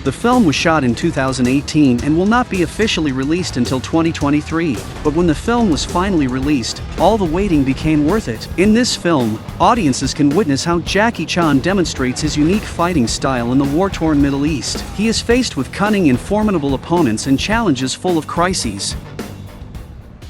The film was shot in 2018 and will not be officially released until 2023, but when the film was finally released, all the waiting became worth it. In this film, audiences can witness how Jackie Chan demonstrates his unique fighting style in the war-torn Middle East. He is faced with cunning and formidable opponents and challenges full of crises.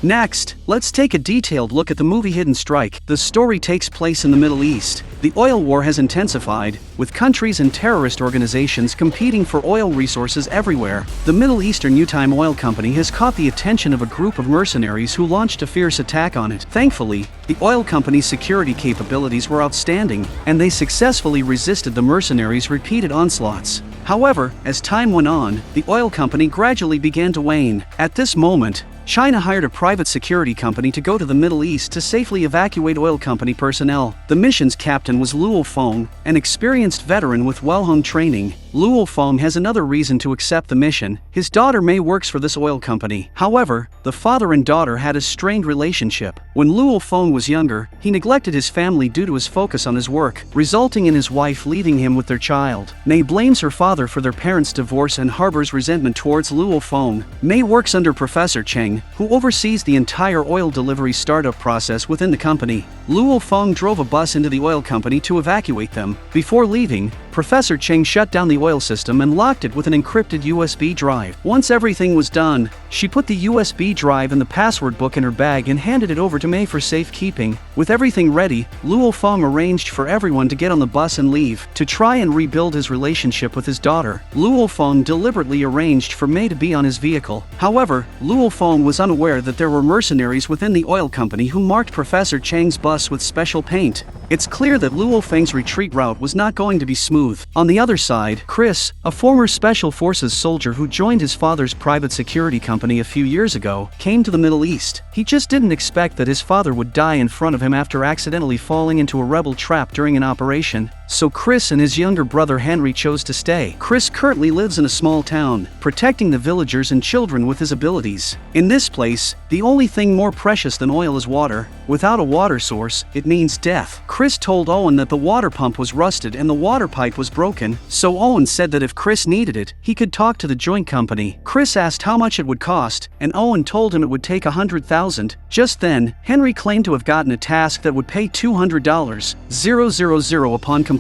Next, let's take a detailed look at the movie Hidden Strike. The story takes place in the Middle East. The oil war has intensified, with countries and terrorist organizations competing for oil resources everywhere. The Middle Eastern Utime Oil Company has caught the attention of a group of mercenaries who launched a fierce attack on it. Thankfully, the oil company's security capabilities were outstanding, and they successfully resisted the mercenaries' repeated onslaughts. However, as time went on, the oil company gradually began to wane. At this moment, China hired a private security company to go to the Middle East to safely evacuate oil company personnel. The mission's captain was Luo Feng, an experienced veteran with well-honed training. Luo Feng has another reason to accept the mission. His daughter Mei works for this oil company. However, the father and daughter had a strained relationship. When Luo Feng was younger, he neglected his family due to his focus on his work, resulting in his wife leaving him with their child. Mei blames her father for their parents' divorce and harbors resentment towards Luo Feng. Mei works under Professor Cheng, who oversees the entire oil delivery startup process within the company. Luo Feng drove a bus into the oil company to evacuate them. Before leaving, Professor Cheng shut down the oil system and locked it with an encrypted USB drive. Once everything was done, she put the USB drive and the password book in her bag and handed it over to Mei for safekeeping. With everything ready, Luo Feng arranged for everyone to get on the bus and leave. To try and rebuild his relationship with his daughter, Luo Feng deliberately arranged for Mei to be on his vehicle. However, Luo Feng was unaware that there were mercenaries within the oil company who marked Professor Cheng's bus with special paint. It's clear that Luo Feng's retreat route was not going to be smooth. On the other side, Chris, a former Special Forces soldier who joined his father's private security company a few years ago, came to the Middle East. He just didn't expect that his father would die in front of him after accidentally falling into a rebel trap during an operation. So Chris and his younger brother Henry chose to stay. Chris currently lives in a small town, protecting the villagers and children with his abilities. In this place, the only thing more precious than oil is water. Without a water source, it means death. Chris told Owen that the water pump was rusted and the water pipe was broken, so Owen said that if Chris needed it, he could talk to the joint company. Chris asked how much it would cost, and Owen told him it would take $100,000. Just then, Henry claimed to have gotten a task that would pay $200,000 upon completion.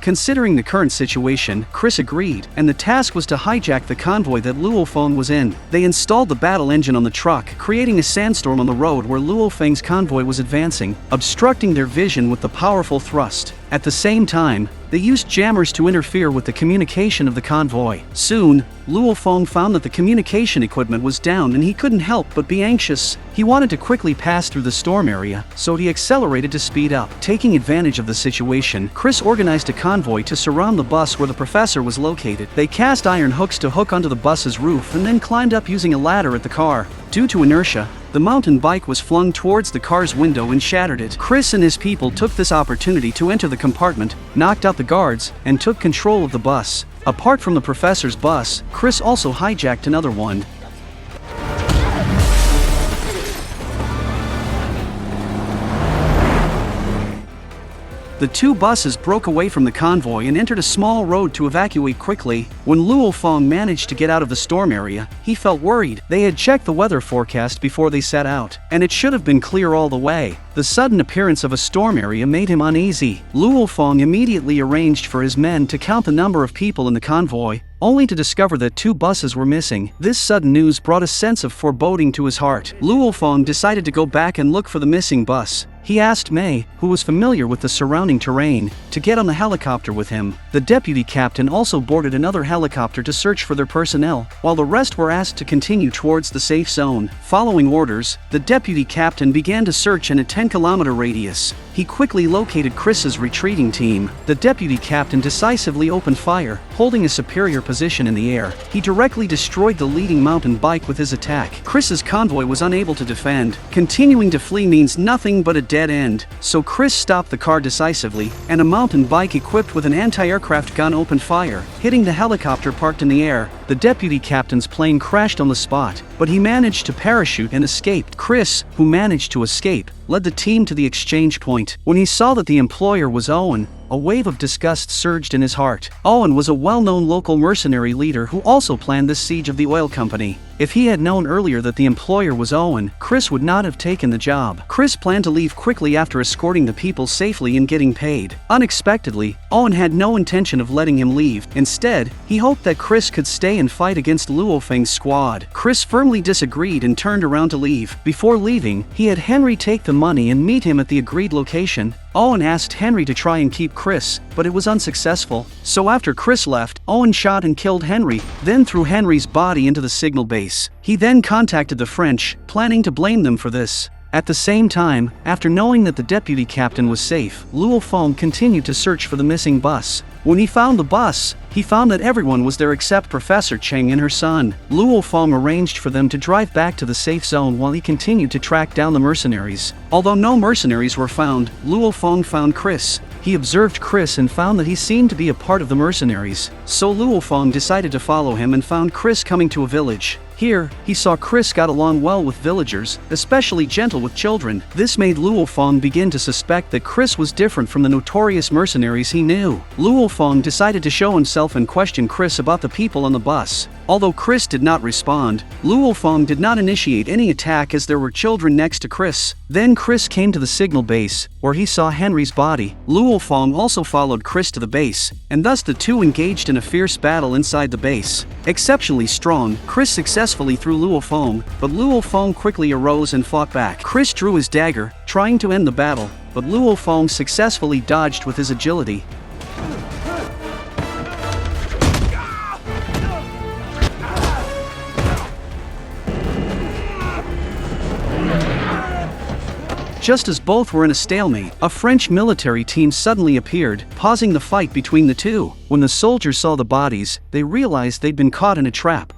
Considering the current situation, Chris agreed, and the task was to hijack the convoy that Luo Feng was in. They installed the battle engine on the truck, creating a sandstorm on the road where Luo Feng's convoy was advancing, obstructing their vision with the powerful thrust. At the same time, they used jammers to interfere with the communication of the convoy. Soon, Luo Feng found that the communication equipment was down and he couldn't help but be anxious. He wanted to quickly pass through the storm area, so he accelerated to speed up. Taking advantage of the situation, Chris organized a convoy to surround the bus where the professor was located. They cast iron hooks to hook onto the bus's roof and then climbed up using a ladder at the car. Due to inertia, the mountain bike was flung towards the car's window and shattered it. Chris and his people took this opportunity to enter the compartment, knocked out the guards, and took control of the bus. Apart from the professor's bus, Chris also hijacked another one. The two buses broke away from the convoy and entered a small road to evacuate quickly. When Luo Feng managed to get out of the storm area, he felt worried. They had checked the weather forecast before they set out, and it should have been clear all the way. The sudden appearance of a storm area made him uneasy. Luo Feng immediately arranged for his men to count the number of people in the convoy, only to discover that two buses were missing. This sudden news brought a sense of foreboding to his heart. Luo Feng decided to go back and look for the missing bus. He asked Mei, who was familiar with the surrounding terrain, to get on the helicopter with him. The deputy captain also boarded another helicopter to search for their personnel, while the rest were asked to continue towards the safe zone. Following orders, the deputy captain began to search in a 10-kilometer radius. He quickly located Chris's retreating team. The deputy captain decisively opened fire, holding a superior position in the air. He directly destroyed the leading mountain bike with his attack. Chris's convoy was unable to defend. Continuing to flee means nothing but a dead end, so Chris stopped the car decisively, and a mountain bike equipped with an anti-aircraft gun opened fire, hitting the helicopter parked in the air. The deputy captain's plane crashed on the spot, but he managed to parachute and escaped. Chris, who managed to escape, led the team to the exchange point. When he saw that the employer was Owen, A wave of disgust surged in his heart. Owen was a well-known local mercenary leader who also planned this siege of the oil company. If he had known earlier that the employer was Owen, Chris would not have taken the job. Chris planned to leave quickly after escorting the people safely and getting paid. Unexpectedly, Owen had no intention of letting him leave. Instead, he hoped that Chris could stay and fight against Luo Feng's squad. Chris firmly disagreed and turned around to leave. Before leaving, he had Henry take the money and meet him at the agreed location. Owen asked Henry to try and keep Chris, but it was unsuccessful. So after Chris left, Owen shot and killed Henry, then threw Henry's body into the signal base. He then contacted the French, planning to blame them for this. At the same time, after knowing that the deputy captain was safe, Luo Feng continued to search for the missing bus. When he found the bus, he found that everyone was there except Professor Cheng and her son. Luo Feng arranged for them to drive back to the safe zone while he continued to track down the mercenaries. Although no mercenaries were found, Luo Feng found Chris. He observed Chris and found that he seemed to be a part of the mercenaries. So Luo Feng decided to follow him and found Chris coming to a village. Here, he saw Chris got along well with villagers, especially gentle with children. This made Luo Feng begin to suspect that Chris was different from the notorious mercenaries he knew. Luo Feng decided to show himself and question Chris about the people on the bus. Although Chris did not respond, Luo Feng did not initiate any attack as there were children next to Chris. Then Chris came to the signal base, where he saw Henry's body. Luo Feng also followed Chris to the base, and thus the two engaged in a fierce battle inside the base. Exceptionally strong, Chris successfully threw Luo Feng, but Luo Feng quickly arose and fought back. Chris drew his dagger, trying to end the battle, but Luo Feng successfully dodged with his agility. Just as both were in a stalemate, a French military team suddenly appeared, pausing the fight between the two. When the soldiers saw the bodies, they realized they'd been caught in a trap.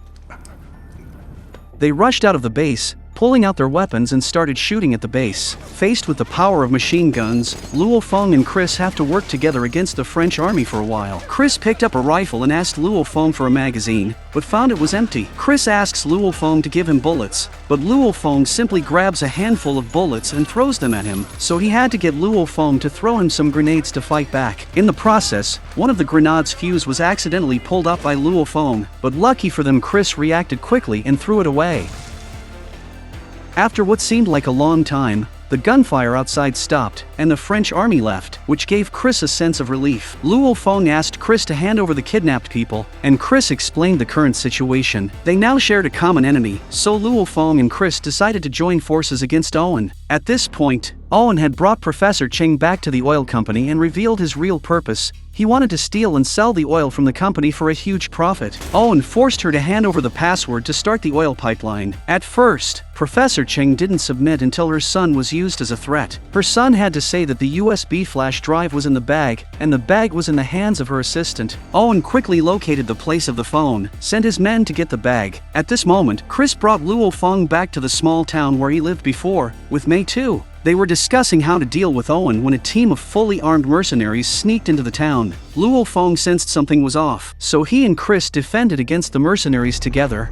They rushed out of the base, pulling out their weapons and started shooting at the base. Faced with the power of machine guns, Luo Feng and Chris have to work together against the French army for a while. Chris picked up a rifle and asked Luo Feng for a magazine, but found it was empty. Chris asks Luo Feng to give him bullets, but Luo Feng simply grabs a handful of bullets and throws them at him, so he had to get Luo Feng to throw him some grenades to fight back. In the process, one of the grenades' fuse was accidentally pulled up by Luo Feng, but lucky for them Chris reacted quickly and threw it away. After what seemed like a long time, the gunfire outside stopped, and the French army left, which gave Chris a sense of relief. Luo Feng asked Chris to hand over the kidnapped people, and Chris explained the current situation. They now shared a common enemy, so Luo Feng and Chris decided to join forces against Owen. At this point, Owen had brought Professor Cheng back to the oil company and revealed his real purpose. He wanted to steal and sell the oil from the company for a huge profit. Owen forced her to hand over the password to start the oil pipeline. At first, Professor Cheng didn't submit until her son was used as a threat. Her son had to say that the USB flash drive was in the bag, and the bag was in the hands of her assistant. Owen quickly located the place of the phone, sent his men to get the bag. At this moment, Chris brought Luo Feng back to the small town where he lived before, with Mei too. They were discussing how to deal with Owen when a team of fully armed mercenaries sneaked into the town. Luo Feng sensed something was off, so he and Chris defended against the mercenaries together.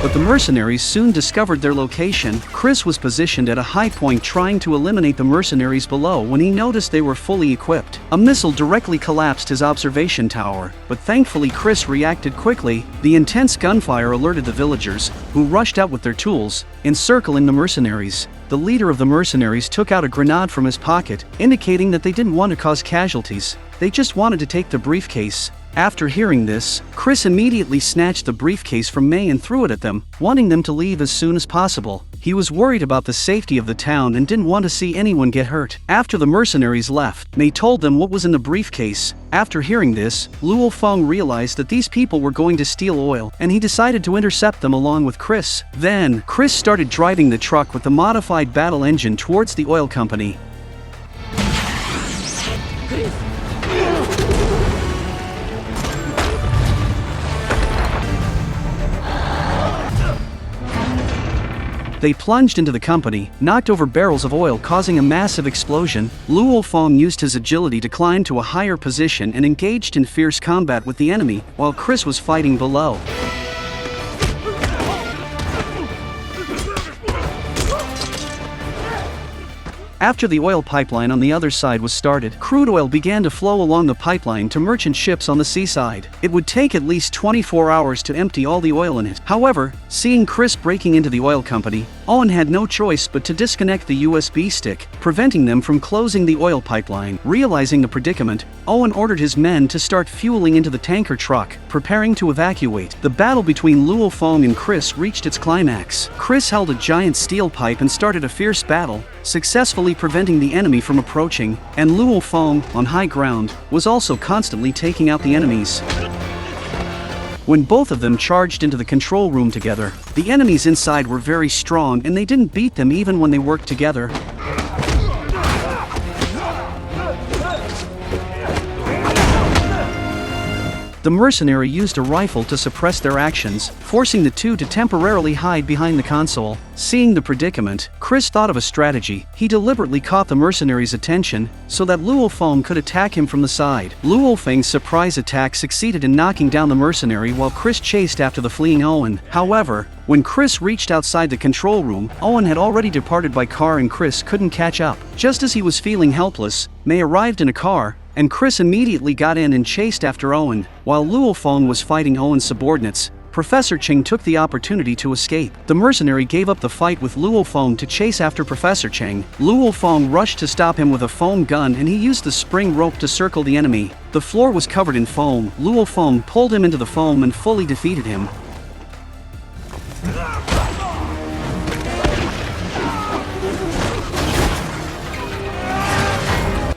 But the mercenaries soon discovered their location. Chris was positioned at a high point trying to eliminate the mercenaries below when he noticed they were fully equipped. A missile directly collapsed his observation tower, but thankfully Chris reacted quickly. The intense gunfire alerted the villagers, who rushed out with their tools, encircling the mercenaries. The leader of the mercenaries took out a grenade from his pocket, indicating that they didn't want to cause casualties. They just wanted to take the briefcase. After hearing this, Chris immediately snatched the briefcase from Mei and threw it at them, wanting them to leave as soon as possible. He was worried about the safety of the town and didn't want to see anyone get hurt. After the mercenaries left, Mei told them what was in the briefcase. After hearing this, Luo Feng realized that these people were going to steal oil, and he decided to intercept them along with Chris. Then, Chris started driving the truck with the modified battle engine towards the oil company. They plunged into the company, knocked over barrels of oil causing a massive explosion. Luo Feng used his agility to climb to a higher position and engaged in fierce combat with the enemy, while Chris was fighting below. After the oil pipeline on the other side was started, crude oil began to flow along the pipeline to merchant ships on the seaside. It would take at least 24 hours to empty all the oil in it. However, seeing Chris breaking into the oil company, Owen had no choice but to disconnect the USB stick, preventing them from closing the oil pipeline. Realizing the predicament, Owen ordered his men to start fueling into the tanker truck, preparing to evacuate. The battle between Luo Feng and Chris reached its climax. Chris held a giant steel pipe and started a fierce battle, successfully preventing the enemy from approaching, and Luo Feng, on high ground, was also constantly taking out the enemies. When both of them charged into the control room together, the enemies inside were very strong and they didn't beat them even when they worked together. The mercenary used a rifle to suppress their actions, forcing the two to temporarily hide behind the console. Seeing the predicament, Chris thought of a strategy. He deliberately caught the mercenary's attention so that Luo Feng could attack him from the side. Luo Feng's surprise attack succeeded in knocking down the mercenary while Chris chased after the fleeing Owen. However, when Chris reached outside the control room, Owen had already departed by car and Chris couldn't catch up. Just as he was feeling helpless, May arrived in a car, and Chris immediately got in and chased after Owen. While Luo Feng was fighting Owen's subordinates, Professor Cheng took the opportunity to escape. The mercenary gave up the fight with Luo Feng to chase after Professor Cheng. Luo Feng rushed to stop him with a foam gun and he used the spring rope to circle the enemy. The floor was covered in foam. Luo Feng pulled him into the foam and fully defeated him.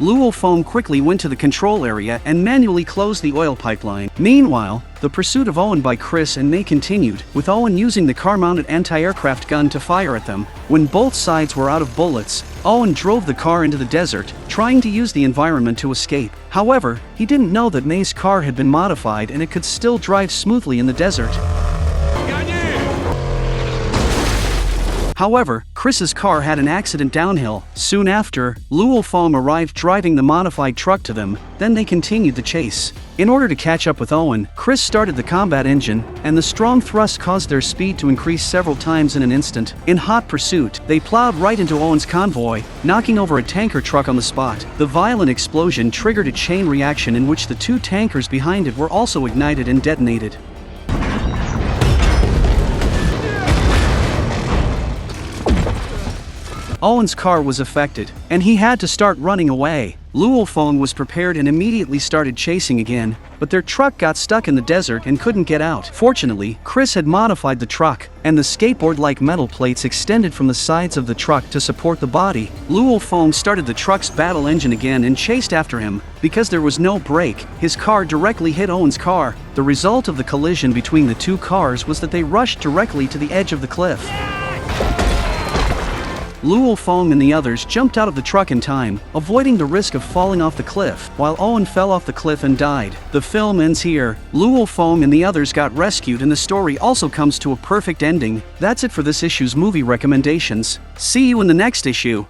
Luo Feng quickly went to the control area and manually closed the oil pipeline. Meanwhile, the pursuit of Owen by Chris and May continued, with Owen using the car-mounted anti-aircraft gun to fire at them. When both sides were out of bullets, Owen drove the car into the desert, trying to use the environment to escape. However, he didn't know that May's car had been modified and it could still drive smoothly in the desert. However, Chris's car had an accident downhill. Soon after, Luo Feng arrived driving the modified truck to them, then they continued the chase. In order to catch up with Owen, Chris started the combat engine, and the strong thrust caused their speed to increase several times in an instant. In hot pursuit, they plowed right into Owen's convoy, knocking over a tanker truck on the spot. The violent explosion triggered a chain reaction in which the two tankers behind it were also ignited and detonated. Owen's car was affected, and he had to start running away. Luo Feng was prepared and immediately started chasing again, but their truck got stuck in the desert and couldn't get out. Fortunately, Chris had modified the truck, and the skateboard-like metal plates extended from the sides of the truck to support the body. Luo Feng started the truck's battle engine again and chased after him. Because there was no brake, his car directly hit Owen's car. The result of the collision between the two cars was that they rushed directly to the edge of the cliff. Luo Feng and the others jumped out of the truck in time, avoiding the risk of falling off the cliff, while Owen fell off the cliff and died. The film ends here. Luo Feng and the others got rescued and the story also comes to a perfect ending. That's it for this issue's movie recommendations. See you in the next issue.